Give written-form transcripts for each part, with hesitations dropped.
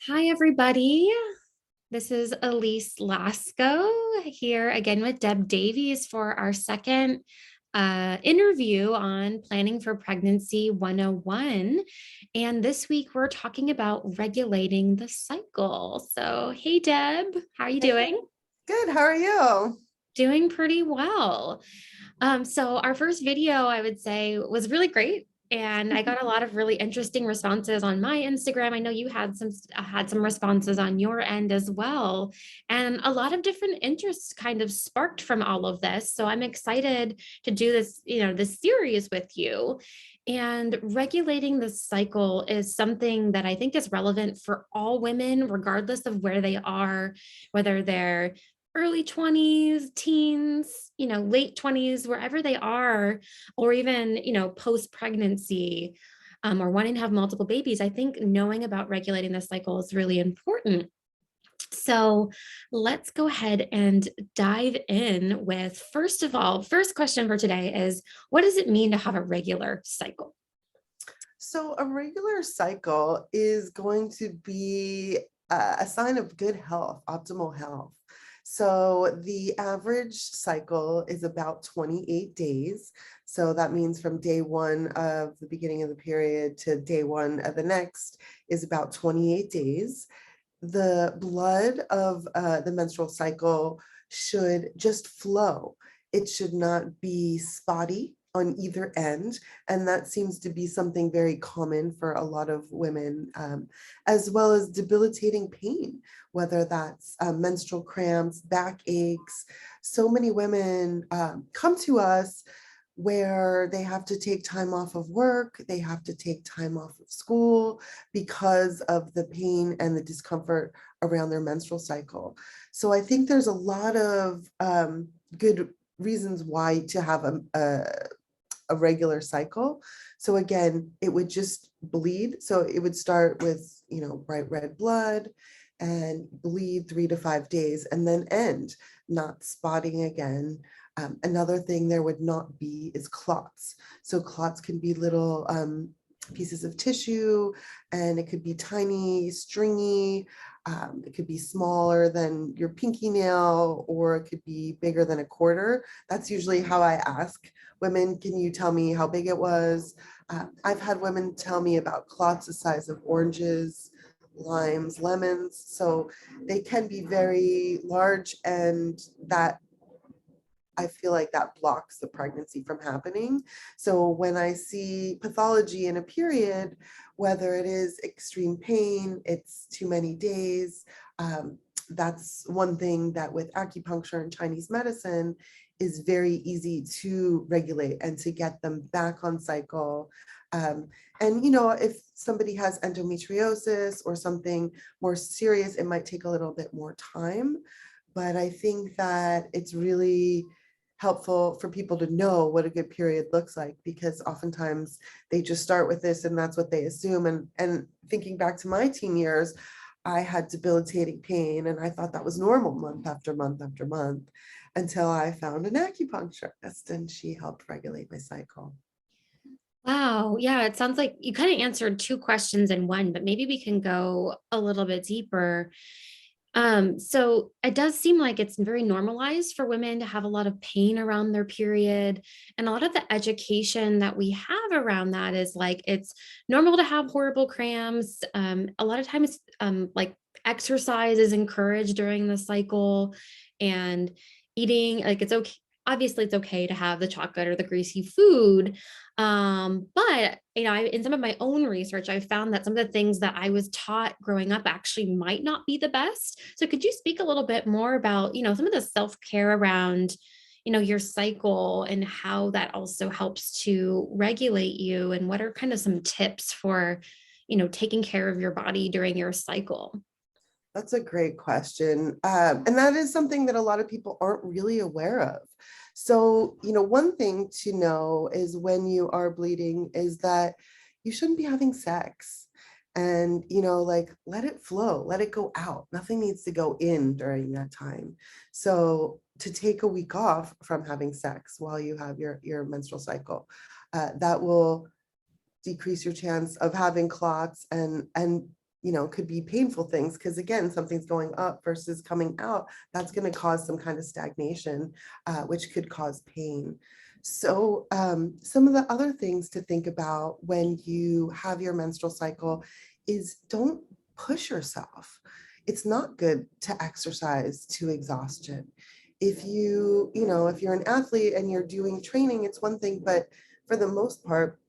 Hi, everybody. This is Elise Lasko here again with Deb Davies for our second interview on planning for pregnancy 101. And this week we're talking about regulating the cycle. So, hey, Deb, how are you doing? Good. How are you? Doing pretty well. So our first video, I would say, was really great. And I got a lot of really interesting responses on my Instagram. I know you had some responses on your end as well. And a lot of different interests kind of sparked from all of this. So I'm excited to do this series with you. And regulating the cycle is something that I think is relevant for all women, regardless of where they are, whether they're early 20s, teens, late 20s, wherever they are, or even, post pregnancy, or wanting to have multiple babies. I think knowing about regulating the cycle is really important. So let's go ahead and dive in with, first of all, first question for today is, what does it mean to have a regular cycle? So, a regular cycle is going to be a sign of good health, optimal health. So, the average cycle is about 28 days. So, that means from day one of the beginning of the period to day one of the next is about 28 days. The blood of the menstrual cycle should just flow. It should not be spotty on either end. And that seems to be something very common for a lot of women, as well as debilitating pain, whether that's menstrual cramps, backaches. So many women come to us where they have to take time off of work, they have to take time off of school because of the pain and the discomfort around their menstrual cycle. So I think there's a lot of good reasons why to have a regular cycle. So again, it would just bleed. So it would start with, bright red blood and bleed 3 to 5 days and then end, not spotting again. Another thing there would not be is clots. So clots can be little pieces of tissue, and it could be tiny, stringy. It could be smaller than your pinky nail, or it could be bigger than a quarter. That's usually how I ask women, can you tell me how big it was? I've had women tell me about clots the size of oranges, limes, lemons. So they can be very large, and that I feel like that blocks the pregnancy from happening. So when I see pathology in a period, whether it is extreme pain, it's too many days, that's one thing that with acupuncture and Chinese medicine is very easy to regulate and to get them back on cycle. And if somebody has endometriosis or something more serious, it might take a little bit more time. But I think that it's really helpful for people to know what a good period looks like, because oftentimes they just start with this and that's what they assume. And thinking back to my teen years, I had debilitating pain and I thought that was normal month after month after month until I found an acupuncturist and she helped regulate my cycle. Wow. Yeah, it sounds like you kind of answered two questions in one, but maybe we can go a little bit deeper. So it does seem like it's very normalized for women to have a lot of pain around their period. And a lot of the education that we have around that is like it's normal to have horrible cramps. A lot of times, like exercise is encouraged during the cycle, and eating, like it's okay. Obviously, it's okay to have the chocolate or the greasy food. But in some of my own research, I found that some of the things that I was taught growing up actually might not be the best. So could you speak a little bit more about, some of the self-care around, your cycle and how that also helps to regulate you, and what are kind of some tips for, taking care of your body during your cycle? That's a great question. And that is something that a lot of people aren't really aware of. So, one thing to know is when you are bleeding is that you shouldn't be having sex. And, like let it flow, let it go out. Nothing needs to go in during that time. So, to take a week off from having sex while you have your menstrual cycle, that will decrease your chance of having clots and could be painful things, because again, something's going up versus coming out. That's going to cause some kind of stagnation, which could cause pain. So some of the other things to think about when you have your menstrual cycle is don't push yourself. It's not good to exercise to exhaustion. If if you're an athlete and you're doing training, it's one thing, but for the most part,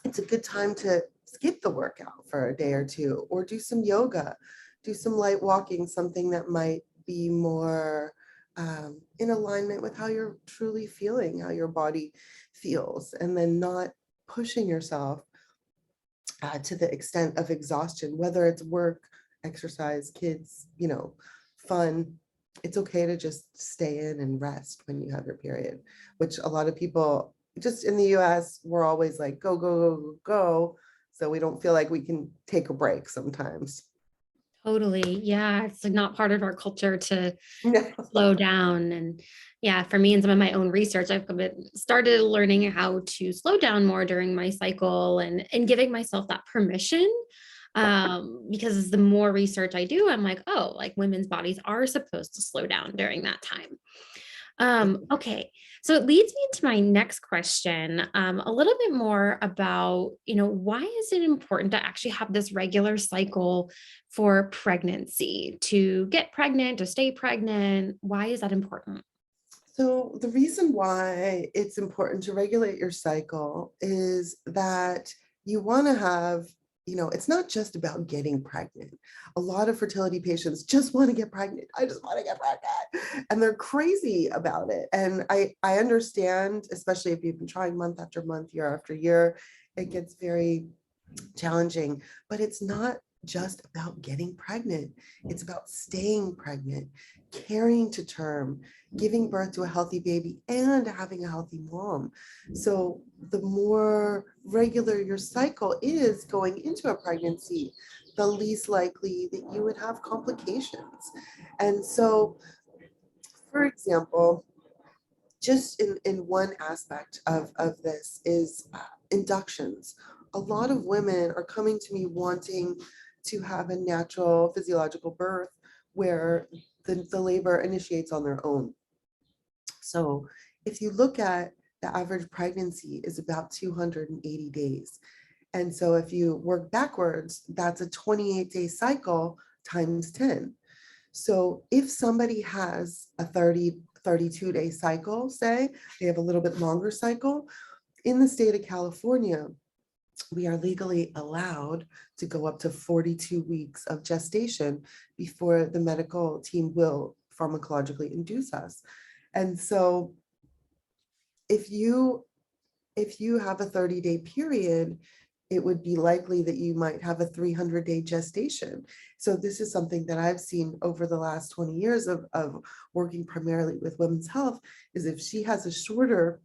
it's a good time to skip the workout for a day or two, or do some yoga, do some light walking, something that might be more in alignment with how you're truly feeling, how your body feels, and then not pushing yourself to the extent of exhaustion, whether it's work, exercise, kids, fun. It's okay to just stay in and rest when you have your period, which a lot of people, just in the US, we're always like, go, go, go, go, go. So we don't feel like we can take a break sometimes. Totally. Yeah. It's like not part of our culture to No. slow down. And yeah, for me and some of my own research, started learning how to slow down more during my cycle and giving myself that permission. Because the more research I do, I'm like, oh, like women's bodies are supposed to slow down during that time. Okay, so it leads me to my next question, a little bit more about, why is it important to actually have this regular cycle for pregnancy, to get pregnant, to stay pregnant? Why is that important? So the reason why it's important to regulate your cycle is that you want to have, it's not just about getting pregnant. A lot of fertility patients just want to get pregnant. I just want to get pregnant. And they're crazy about it. And I understand, especially if you've been trying month after month, year after year, it gets very challenging, but it's not just about getting pregnant. It's about staying pregnant, carrying to term, giving birth to a healthy baby, and having a healthy mom. So the more regular your cycle is going into a pregnancy, the least likely that you would have complications. And so, for example, just in one aspect of this is inductions. A lot of women are coming to me wanting to have a natural physiological birth where the labor initiates on their own. So if you look at the average pregnancy is about 280 days. And so if you work backwards, that's a 28-day cycle times 10. So if somebody has a 32-day cycle, say, they have a little bit longer cycle, in the state of California, we are legally allowed to go up to 42 weeks of gestation before the medical team will pharmacologically induce us. And so if you have a 30-day period, it would be likely that you might have a 300-day gestation. So this is something that I've seen over the last 20 years of working primarily with women's health, is if she has a shorter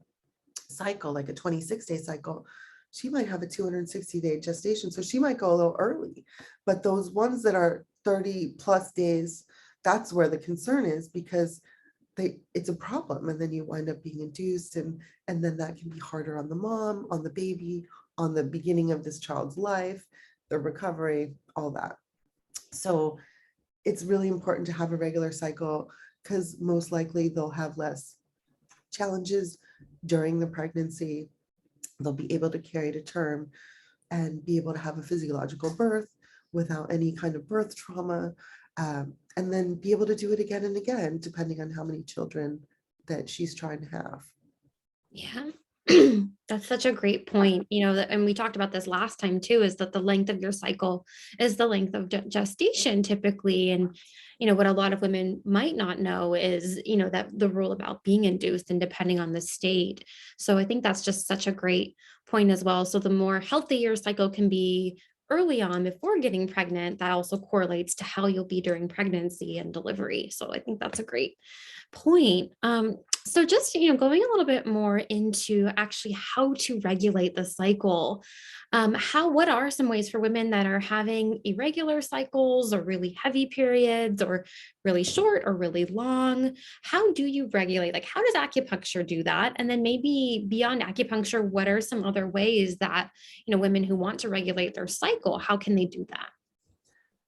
cycle, like a 26-day cycle, she might have a 260-day gestation. So she might go a little early, but those ones that are 30 plus days, that's where the concern is, because it's a problem, and then you wind up being induced, and then that can be harder on the mom, on the baby, on the beginning of this child's life, the recovery, all that. So it's really important to have a regular cycle, because most likely they'll have less challenges during the pregnancy. They'll be able to carry to term and be able to have a physiological birth without any kind of birth trauma, and then be able to do it again and again, depending on how many children that she's trying to have. Yeah. That's such a great point. And we talked about this last time too, is that the length of your cycle is the length of gestation typically. And, what a lot of women might not know is, that the rule about being induced and depending on the state. So I think that's just such a great point as well. So the more healthy your cycle can be early on before getting pregnant, that also correlates to how you'll be during pregnancy and delivery. So I think that's a great point. So just, going a little bit more into actually how to regulate the cycle. What are some ways for women that are having irregular cycles or really heavy periods or really short or really long? How do you regulate? Like, how does acupuncture do that? And then maybe beyond acupuncture, what are some other ways that, women who want to regulate their cycle, how can they do that?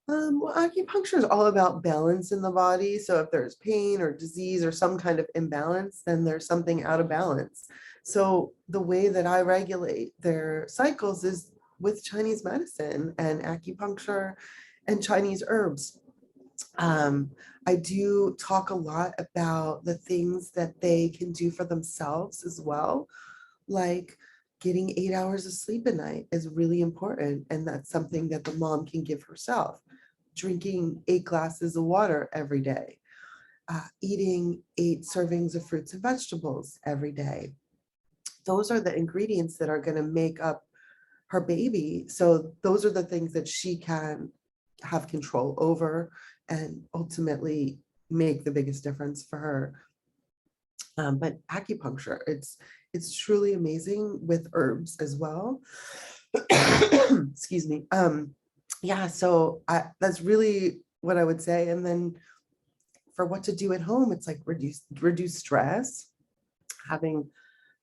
Well, acupuncture is all about balance in the body. So if there's pain or disease or some kind of imbalance, then there's something out of balance. So the way that I regulate their cycles is with Chinese medicine and acupuncture and Chinese herbs. Um, I do talk a lot about the things that they can do for themselves as well, like getting 8 hours of sleep a night is really important. And that's something that the mom can give herself. Drinking 8 glasses of water every day, eating 8 servings of fruits and vegetables every day. Those are the ingredients that are going to make up her baby. So those are the things that she can have control over and ultimately make the biggest difference for her. But acupuncture, it's truly amazing with herbs as well. Excuse me. Yeah, so that's really what I would say. And then for what to do at home, it's like reduce stress, having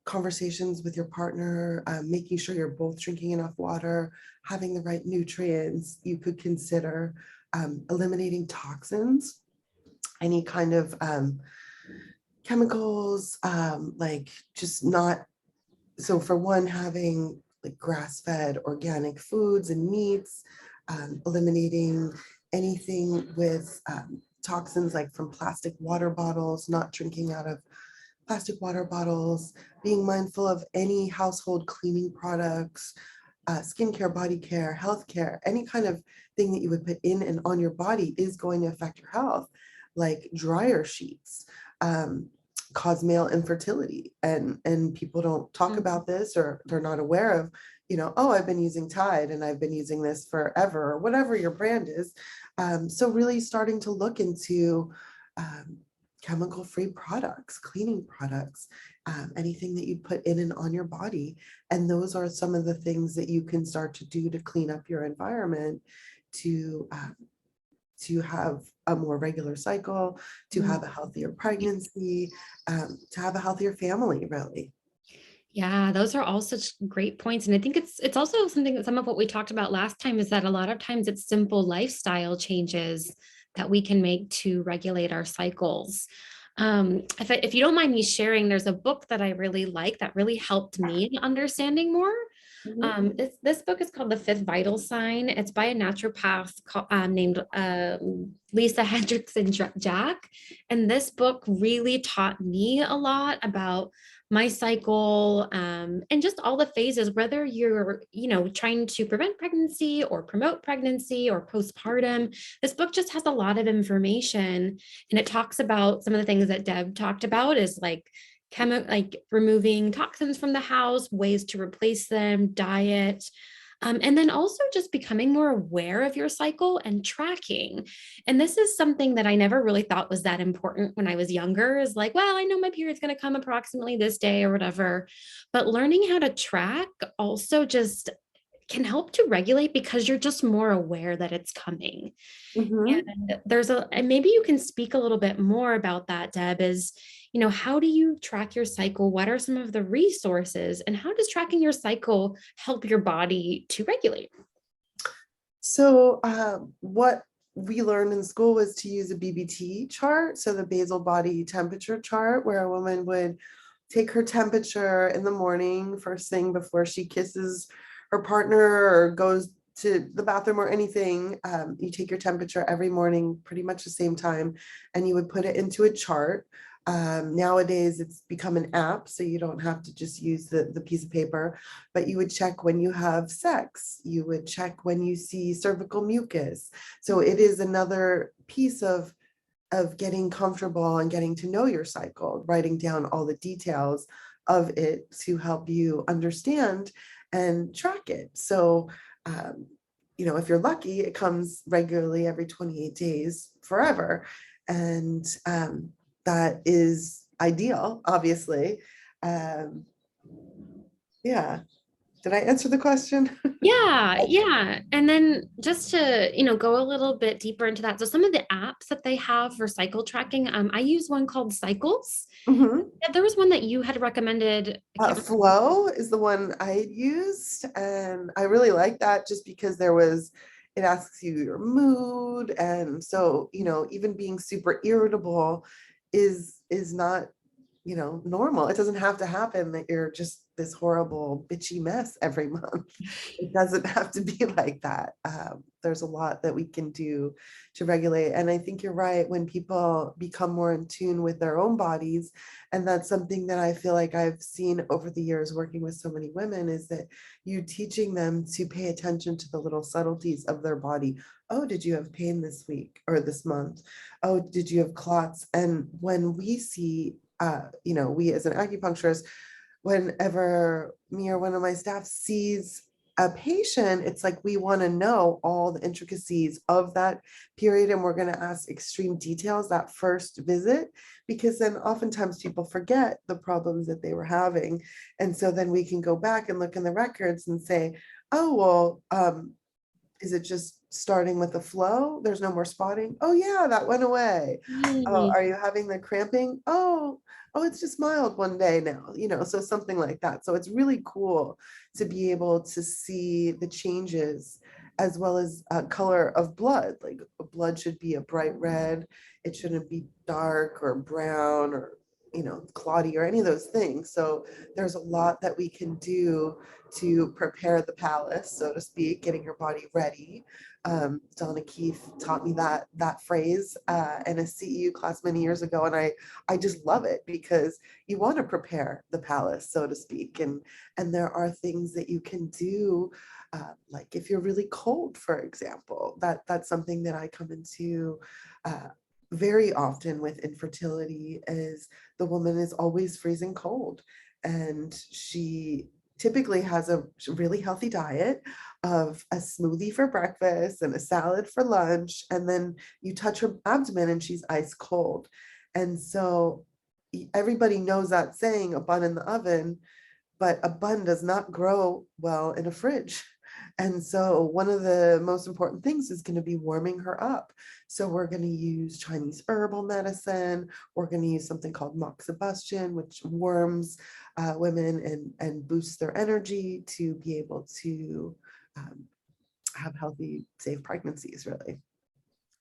conversations with your partner, making sure you're both drinking enough water, having the right nutrients. You could consider eliminating toxins, any kind of chemicals, like just not, so for one, having like grass-fed organic foods and meats, eliminating anything with toxins like from plastic water bottles, not drinking out of plastic water bottles, being mindful of any household cleaning products, skincare, body care, healthcare, any kind of thing that you would put in and on your body is going to affect your health, like dryer sheets. Cause male infertility, and people don't talk about this, or they're not aware of, oh, I've been using Tide and I've been using this forever, or whatever your brand is. So really starting to look into chemical-free products, cleaning products, anything that you put in and on your body. And those are some of the things that you can start to do to clean up your environment, to have a more regular cycle, to have a healthier pregnancy, to have a healthier family, really. Yeah, those are all such great points. And I think it's also something that some of what we talked about last time is that a lot of times it's simple lifestyle changes that we can make to regulate our cycles. If you don't mind me sharing, there's a book that I really like that really helped me in understanding more. Mhm. This book is called The Fifth Vital Sign. It's by a naturopath named Lisa Hendrickson Jack. And this book really taught me a lot about my cycle, and just all the phases, whether you're, trying to prevent pregnancy or promote pregnancy or postpartum. This book just has a lot of information, and it talks about some of the things that Deb talked about, is like like removing toxins from the house, ways to replace them, diet, and then also just becoming more aware of your cycle and tracking. And this is something that I never really thought was that important when I was younger, is like, well, I know my period's going to come approximately this day or whatever. But learning how to track also just can help to regulate, because you're just more aware that it's coming. Mhm. And and maybe you can speak a little bit more about that, Deb, is, how do you track your cycle? What are some of the resources, and how does tracking your cycle help your body to regulate? So what we learned in school was to use a BBT chart, so the basal body temperature chart, where a woman would take her temperature in the morning, first thing before she kisses her partner or goes to the bathroom or anything. You take your temperature every morning, pretty much the same time, and you would put it into a chart. Nowadays, it's become an app, so you don't have to just use the piece of paper, but you would check when you have sex. You would check when you see cervical mucus. So it is another piece of getting comfortable and getting to know your cycle, writing down all the details of it to help you understand and track it. So, if you're lucky, it comes regularly every 28 days forever. And that is ideal, obviously. Um, yeah. Did I answer the question? Yeah, yeah. And then just to, go a little bit deeper into that. So some of the apps that they have for cycle tracking, I use one called Cycles. Mhm. Yeah, there was one that you had recommended. I can't remember. Flow is the one I used, and I really like that just because it asks you your mood. And so, even being super irritable is not, normal. It doesn't have to happen that you're just this horrible bitchy mess every month. It doesn't have to be like that. There's a lot that we can do to regulate. And I think you're right, when people become more in tune with their own bodies, and that's something that I feel like I've seen over the years working with so many women, is that you teaching them to pay attention to the little subtleties of their body. Oh, did you have pain this week or this month? Oh, did you have clots? And when we see, we as an acupuncturist, whenever me or one of my staff sees a patient, it's like we want to know all the intricacies of that period, and we're going to ask extreme details that first visit, because then oftentimes people forget the problems that they were having. And so then we can go back and look in the records and say, oh, well, is it just starting with the flow? There's no more spotting. Oh yeah, that went away. Oh, Mm. are you having the cramping? Oh, it's just mild one day now, so something like that. So it's really cool to be able to see the changes, as well as color of blood. Like blood should be a bright red. It shouldn't be dark or brown or, clotty or any of those things. So there's a lot that we can do to prepare the palace, so to speak, getting your body ready. Donna Keefe taught me that phrase in a CEU class many years ago, and I just love it, because you want to prepare the palace, so to speak, and there are things that you can do, like if you're really cold, for example. That's something that I come into very often with infertility, is the woman is always freezing cold, and she typically has a really healthy diet of a smoothie for breakfast and a salad for lunch, and then you touch her abdomen and she's ice cold. And so everybody knows that saying, a bun in the oven, but a bun does not grow well in a fridge. And so one of the most important things is going to be warming her up. So we're going to use Chinese herbal medicine. We're going to use something called moxibustion, which warms women and boosts their energy to be able to um, have healthy, safe pregnancies, really.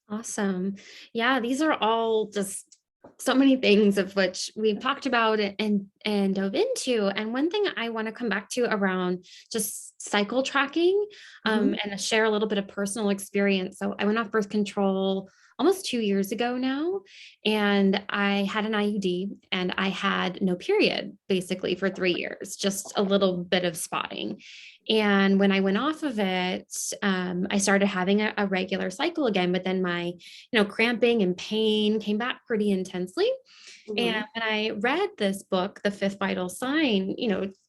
Awesome. Yeah, these are all just so many things of which we've talked about and dove into. And one thing I want to come back to around just cycle tracking, Mhm. and share a little bit of personal experience. So I went off birth control almost 2 years ago now, and I had an IUD and I had no period basically for 3 years, just a little bit of spotting. And when I went off of it, I started having a regular cycle again, but then my, cramping and pain came back pretty intensely. And Mhm. when I read this book, The Fifth Vital Sign,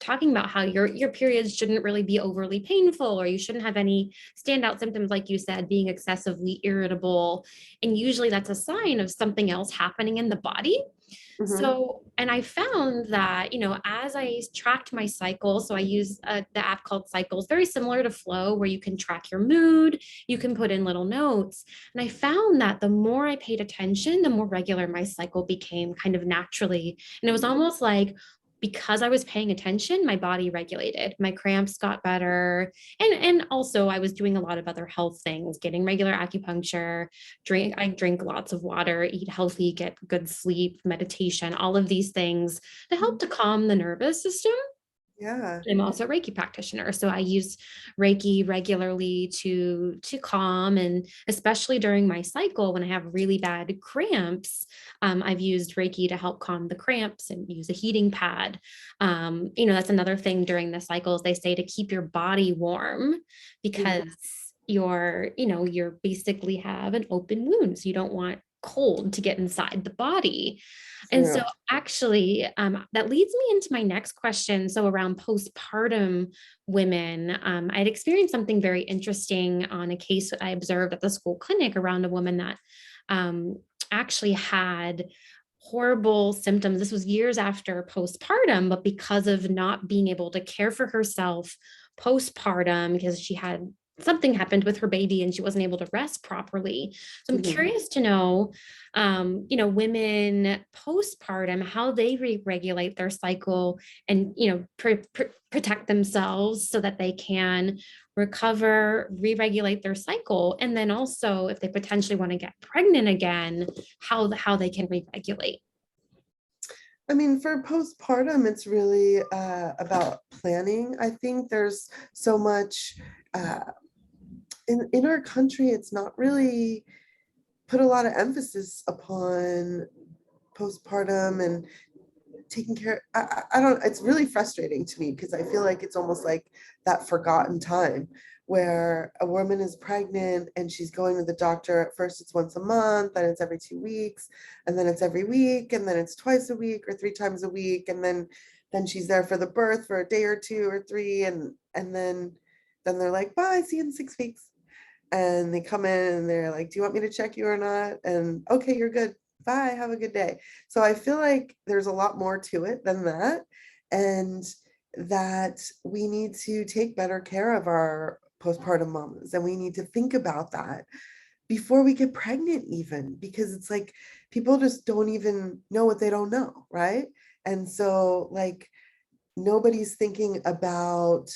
talking about how your periods shouldn't really be overly painful, or you shouldn't have any standout symptoms, like you said, being excessively irritable. And usually that's a sign of something else happening in the body. Mhm. So, and I found that, as I tracked my cycle, so I use the app called Cycles, very similar to Flow, where you can track your mood, you can put in little notes. And I found that the more I paid attention, the more regular my cycle became kind of naturally. And it was almost like, because I was paying attention, my body regulated, my cramps got better. And also I was doing a lot of other health things, getting regular acupuncture, I drink lots of water, eat healthy, get good sleep, meditation, all of these things to help to calm the nervous system. Yeah. I'm also a Reiki practitioner, so I use Reiki regularly to calm, and especially during my cycle when I have really bad cramps, I've used Reiki to help calm the cramps and use a heating pad. That's another thing during the cycles. They say to keep your body warm, because Mhm. you're basically have an open wound, so you don't want cold to get inside the body. And so True. actually, that leads me into my next question. So around postpartum women, I'd experienced something very interesting on a case that I observed at the school clinic around a woman that um, actually had horrible symptoms. This was years after postpartum, but because of not being able to care for herself postpartum, because she had something happened with her baby and she wasn't able to rest properly. So I'm Mhm. curious to know, women postpartum, how they re-regulate their cycle and, protect themselves so that they can recover, re-regulate their cycle. And then also if they potentially want to get pregnant again, how they can re-regulate. I mean, for postpartum, it's really about planning. I think there's so much in our country, it's not really put a lot of emphasis upon postpartum and taking care. I don't, it's really frustrating to me because I feel like it's almost like that forgotten time where a woman is pregnant and she's going to the doctor. At first it's once a month, then it's every 2 weeks, and then it's every week, and then it's twice a week or 3 times a week, and then she's there for the birth for a day or 2 or 3, and then they're like, bye, see you in 6 weeks. And they come in and they're like, do you want me to check you or not? And okay, you're good. Bye, have a good day. So I feel like there's a lot more to it than that. And that we need to take better care of our postpartum mamas. And we need to think about that before we get pregnant, even because it's like people just don't even know what they don't know, right? And so, like, nobody's thinking about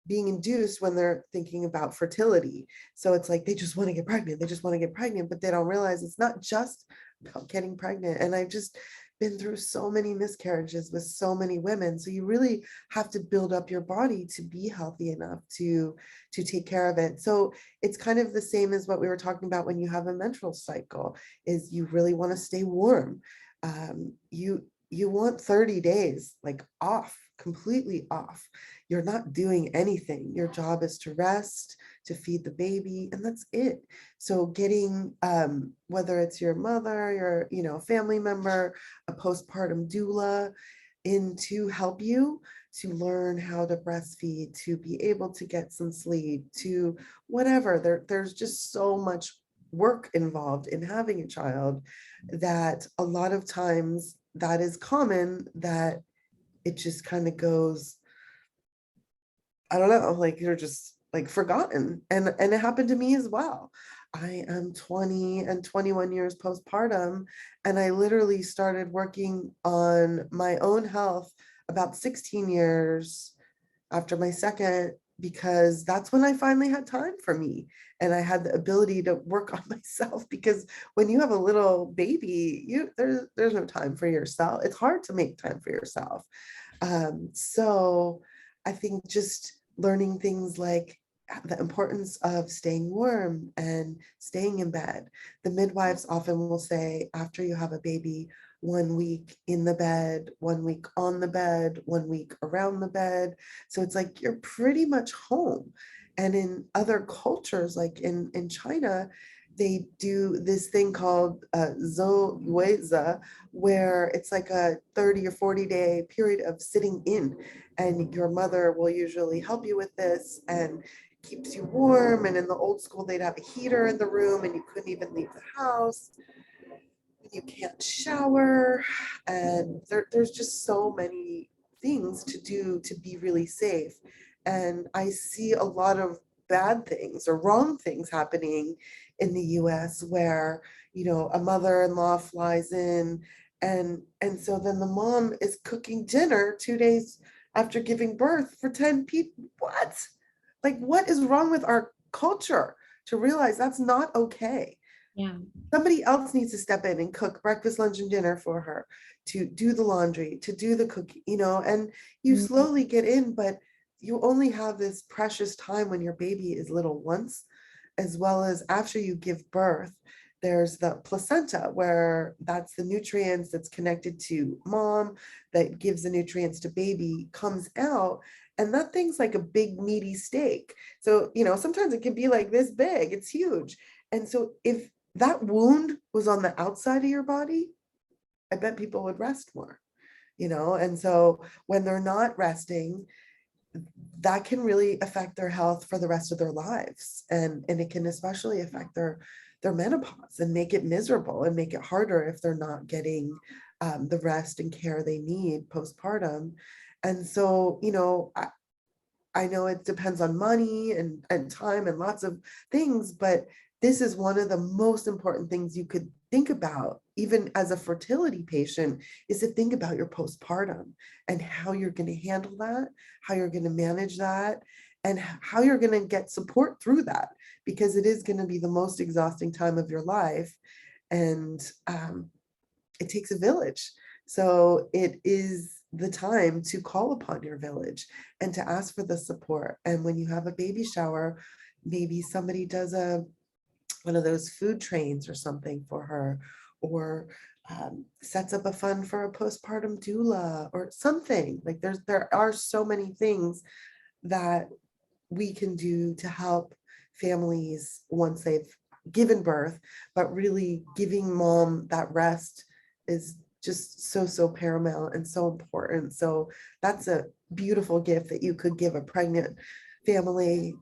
being induced when they're thinking about fertility. So it's like they just want to get pregnant. They just want to get pregnant, but they don't realize it's not just about getting pregnant. And I've just been through so many miscarriages with so many women. So you really have to build up your body to be healthy enough to take care of it. So it's kind of the same as what we were talking about when you have a menstrual cycle, is you really want to stay warm. You want 30 days like off, completely off. You're not doing anything. Your job is to rest, to feed the baby, and that's it. So getting, whether it's your mother, your family member, a postpartum doula, in to help you to learn how to breastfeed, to be able to get some sleep, to whatever. There's just so much work involved in having a child that a lot of times that is common, that it just kind of goes, I don't know, like you're just like forgotten. And it happened to me as well. I am 20 and 21 years postpartum, and I literally started working on my own health about 16 years after my second, because that's when I finally had time for me. And I had the ability to work on myself, because when you have a little baby, there's no time for yourself. It's hard to make time for yourself. So I think just learning things like the importance of staying warm and staying in bed. The midwives often will say, after you have a baby, 1 week in the bed, 1 week on the bed, 1 week around the bed. So it's like you're pretty much home. And in other cultures, like in China, they do this thing called Zouweiza, where it's like a 30 or 40-day period of sitting in, and your mother will usually help you with this and keeps you warm. And in the old school, they'd have a heater in the room and you couldn't even leave the house. You can't shower. And there's just so many things to do to be really safe. And I see a lot of bad things or wrong things happening in the US, where a mother-in-law flies in, and so then the mom is cooking dinner 2 days after giving birth for 10 people. What? Like, what is wrong with our culture to realize that's not okay? Yeah. Somebody else needs to step in and cook breakfast, lunch, and dinner for her, to do the laundry, to do the cooking, and you Mhm. slowly get in, but you only have this precious time when your baby is little once, as well as after you give birth. There's the placenta, where that's the nutrients that's connected to mom, that gives the nutrients to baby, comes out. And that thing's like a big meaty steak. So, sometimes it can be like this big, it's huge. And so if that wound was on the outside of your body, I bet people would rest more. And so when they're not resting, that can really affect their health for the rest of their lives. And it can especially affect their menopause and make it miserable and make it harder if they're not getting the rest and care they need postpartum. And so, I know it depends on money and time and lots of things, but this is one of the most important things you could think about, even as a fertility patient, is to think about your postpartum and how you're going to handle that, how you're going to manage that, and how you're going to get support through that, because it is going to be the most exhausting time of your life. And it takes a village. So it is the time to call upon your village and to ask for the support. And when you have a baby shower, maybe somebody does one of those food trains or something for her, or sets up a fund for a postpartum doula or something. Like there are so many things that we can do to help families once they've given birth, but really giving mom that rest is just so paramount and so important. So that's a beautiful gift that you could give a pregnant family,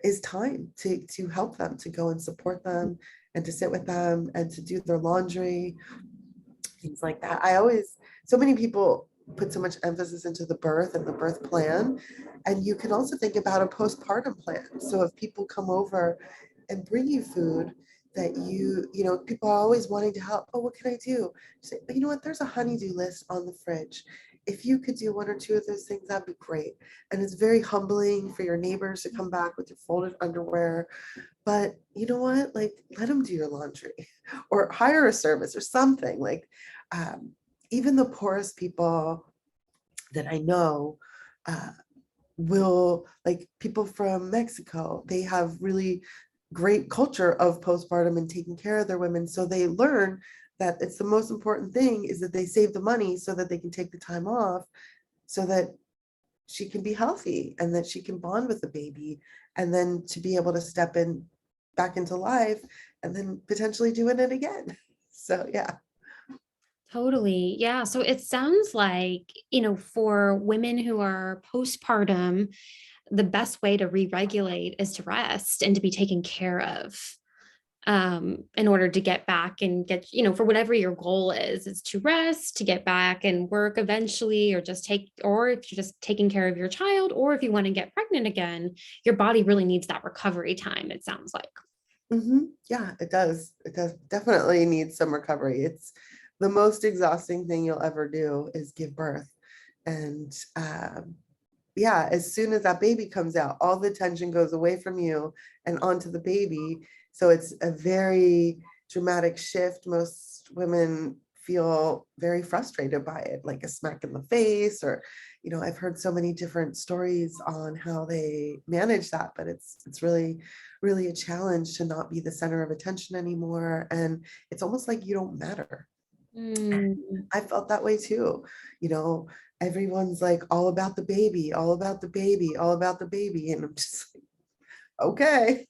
is time to help them, to go and support them and to sit with them and to do their laundry, things like that. So many people put so much emphasis into the birth and the birth plan, and you can also think about a postpartum plan. So if people come over and bring you food that people are always wanting to help. Oh, what can I do? Say, you know what, there's a honeydew list on the fridge. If you could do one or two of those things, that'd be great. And it's very humbling for your neighbors to come back with your folded underwear. But you know what? Like, let them do your laundry or hire a service or something. Like, even the poorest people that I know, will, like people from Mexico, they have really great culture of postpartum and taking care of their women. So they learn that it's the most important thing is that they save the money so that they can take the time off, so that she can be healthy and that she can bond with the baby, and then to be able to step in back into life and then potentially doing it again. So yeah. Totally. Yeah. So it sounds like, for women who are postpartum, the best way to re-regulate is to rest and to be taken care of, in order to get back and get, for whatever your goal is to rest, to get back and work eventually, or if you're just taking care of your child, or if you want to get pregnant again, your body really needs that recovery time, it sounds like. Yeah, it does. It does definitely need some recovery. It's the most exhausting thing you'll ever do is give birth. And yeah, as soon as that baby comes out, all the tension goes away from you and onto the baby. So it's a very dramatic shift. Most women feel very frustrated by it, like a smack in the face, or, I've heard so many different stories on how they manage that, but it's really a challenge to not be the center of attention anymore. And it's almost like you don't matter. Mm. I felt that way too. You know, everyone's like all about the baby, all about the baby, all about the baby. And I'm just like, okay.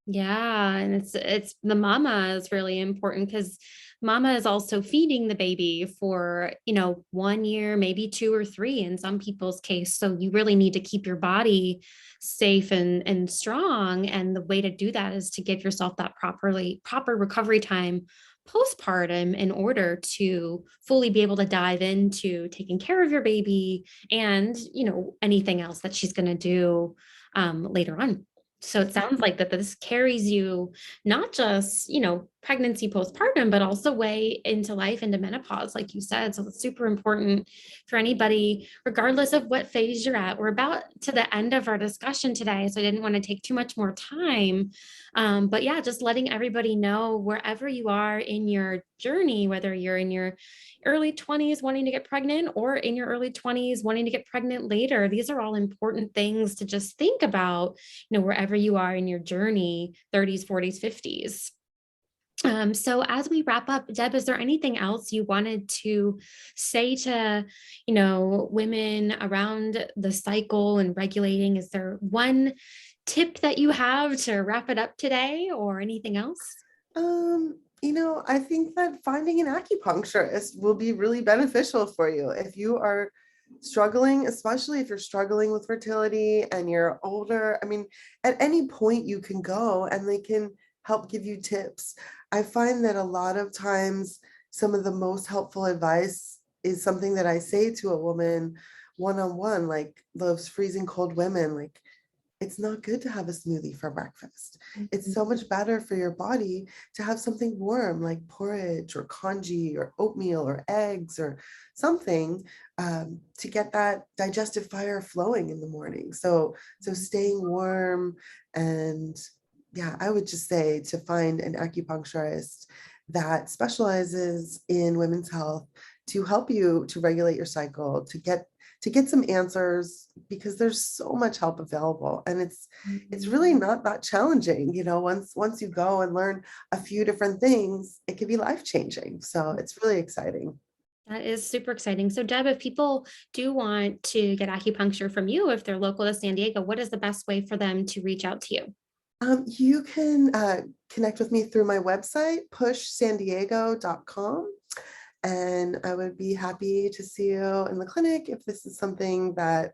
Yeah, and it's the mama is really important because mama is also feeding the baby for, 1 year, maybe 2 or 3 in some people's case. So you really need to keep your body safe and strong. And the way to do that is to give yourself that proper recovery time postpartum in order to fully be able to dive into taking care of your baby and, anything else that she's going to do later on. So it sounds like that this carries you not just, pregnancy postpartum, but also way into life, into menopause, like you said. So it's super important for anybody, regardless of what phase you're at. We're about to the end of our discussion today, so I didn't want to take too much more time. But yeah, just letting everybody know wherever you are in your journey, whether you're in your early 20s wanting to get pregnant or in your early 20s wanting to get pregnant later, these are all important things to just think about, wherever you are in your journey, 30s, 40s, 50s. So as we wrap up, Deb, is there anything else you wanted to say to, women around the cycle and regulating? Is there one tip that you have to wrap it up today or anything else? I think that finding an acupuncturist will be really beneficial for you if you are struggling, especially if you're struggling with fertility and you're older. I mean, at any point you can go and they can help give you tips. I find that a lot of times some of the most helpful advice is something that I say to a woman one-on-one, like those freezing cold women, like it's not good to have a smoothie for breakfast. It's so much better for your body to have something warm like porridge or congee or oatmeal or eggs or something, to get that digestive fire flowing in the morning. So staying warm. And yeah, I would just say to find an acupuncturist that specializes in women's health to help you to regulate your cycle, to get some answers, because there's so much help available, and it's really not that challenging. Once you go and learn a few different things, it can be life changing. So it's really exciting. That is super exciting. So Deb, if people do want to get acupuncture from you, if they're local to San Diego, what is the best way for them to reach out to you? You can connect with me through my website, pushsandiego.com. And I would be happy to see you in the clinic if this is something that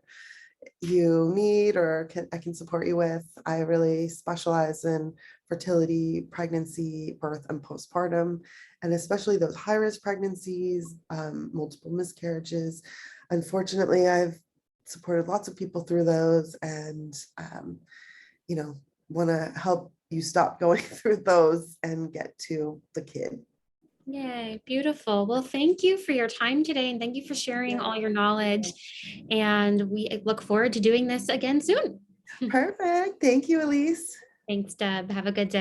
you need or I can support you with. I really specialize in fertility, pregnancy, birth, and postpartum, and especially those high-risk pregnancies, multiple miscarriages. Unfortunately, I've supported lots of people through those, and you know, want to help you stop going through those and get to the kid. Yay, beautiful. Well, thank you for your time today and thank you for sharing Yeah. all your knowledge. And we look forward to doing this again soon. Perfect. Thank you, Elise. Thanks, Deb. Have a good day.